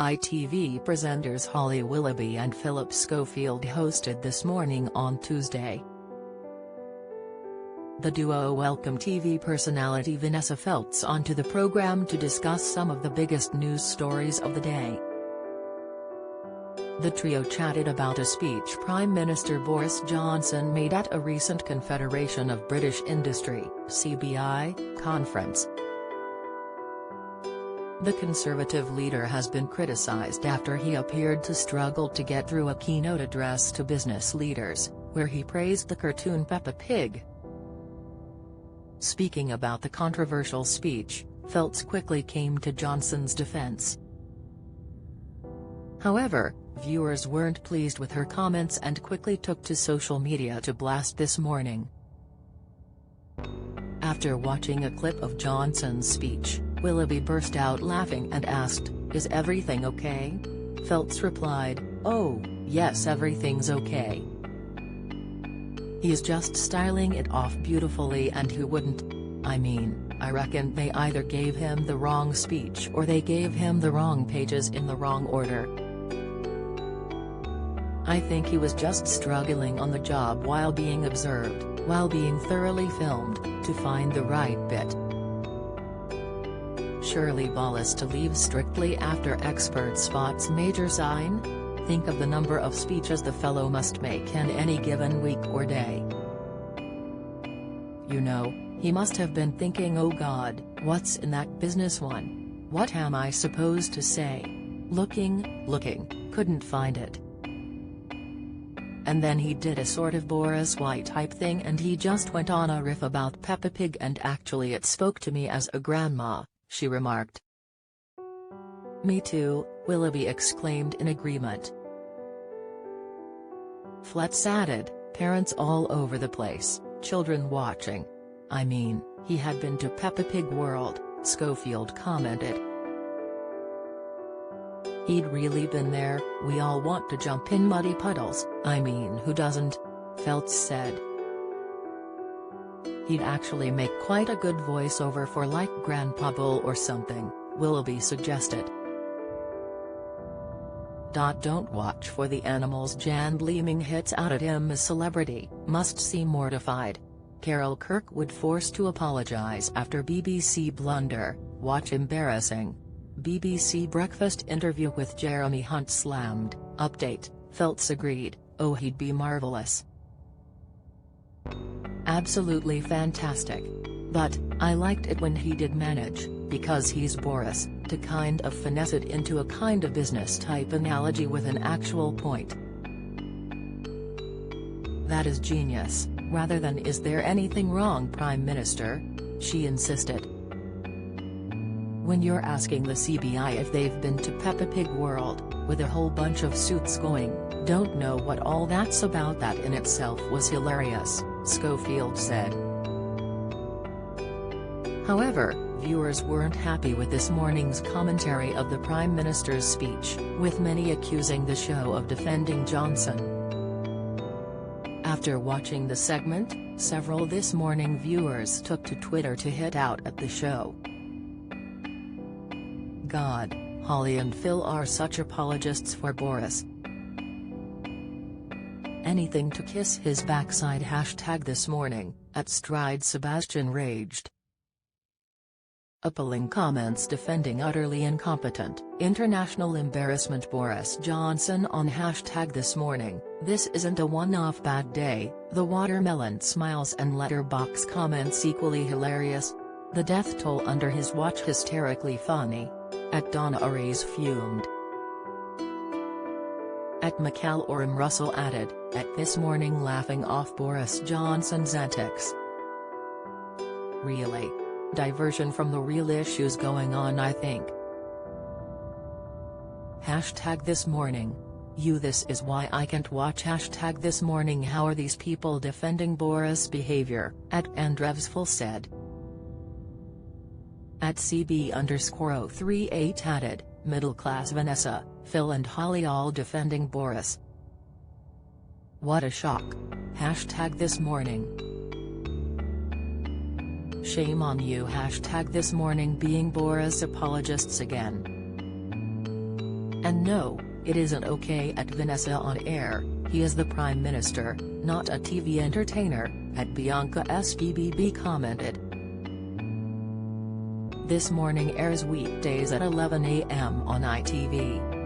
ITV presenters Holly Willoughby and Philip Schofield hosted This Morning on Tuesday. The duo welcomed TV personality Vanessa Feltz onto the program to discuss some of the biggest news stories of the day. The trio chatted about a speech Prime Minister Boris Johnson made at a recent Confederation of British Industry (CBI) conference. The Conservative leader has been criticised after he appeared to struggle to get through a keynote address to business leaders, where he praised the cartoon Peppa Pig. Speaking about the controversial speech, Feltz quickly came to Johnson's defence. However, viewers weren't pleased with her comments and quickly took to social media to blast This Morning. After watching a clip of Johnson's speech, Willoughby burst out laughing and asked, "Is everything okay?" Feltz replied, "Oh, yes, everything's okay. He's just styling it off beautifully, and who wouldn't? I mean, I reckon they either gave him the wrong speech or they gave him the wrong pages in the wrong order. I think he was just struggling on the job while being observed, while being thoroughly filmed, to find the right bit. Surely Boris to leave strictly after expert spots major sign? Think of the number of speeches the fellow must make in any given week or day. You know, he must have been thinking, oh God, what's in that business one? What am I supposed to say? Looking, couldn't find it. And then he did a sort of Boris White type thing and he just went on a riff about Peppa Pig, and actually it spoke to me as a grandma," she remarked. "Me too," Willoughby exclaimed in agreement. Feltz added, "Parents all over the place, children watching. I mean, he had been to Peppa Pig World," Schofield commented. "He'd really been there. We all want to jump in muddy puddles, I mean who doesn't?" Feltz said. "He'd actually make quite a good voiceover for like Grandpa Bull or something," Willoughby suggested. Don't watch for the animals. Jan Bleeming hits out at him as celebrity, must seem mortified. Carol Kirkwood forced to apologise after BBC blunder, watch embarrassing. BBC breakfast interview with Jeremy Hunt slammed, update, Feltz agreed, oh he'd be marvellous. Absolutely fantastic. But, I liked it when he did manage, because he's Boris, to kind of finesse it into a kind of business-type analogy with an actual point. That is genius, rather than "Is there anything wrong, Prime Minister?" she insisted. When you're asking the CBI if they've been to Peppa Pig World, with a whole bunch of suits going, don't know what all that's about. That in itself was hilarious, Schofield said. However, viewers weren't happy with This Morning's commentary of the Prime Minister's speech, with many accusing the show of defending Johnson. After watching the segment, several This Morning viewers took to Twitter to hit out at the show. God, Holly and Phil are such apologists for Boris. Anything to kiss his backside. #This Morning, at Stride Sebastian raged. Appalling comments defending utterly incompetent, international embarrassment Boris Johnson on #This Morning. This isn't a one-off bad day. The watermelon smiles and letterbox comments equally hilarious. The death toll under his watch hysterically funny. At Donna Aries fumed. At McCall Russell added, at This Morning laughing off Boris Johnson's antics. Really? Diversion from the real issues going on, I think. #This Morning. This is why I can't watch #This Morning. How are these people defending Boris' behavior? At Andrevsful said. At CB_038 added, middle class Vanessa, Phil and Holly all defending Boris. What a shock. #This Morning. Shame on you. #This Morning being Boris apologists again. And no, it isn't okay at Vanessa on air, he is the Prime Minister, not a TV entertainer, at Bianca SBBB commented. This Morning airs weekdays at 11 a.m. on ITV.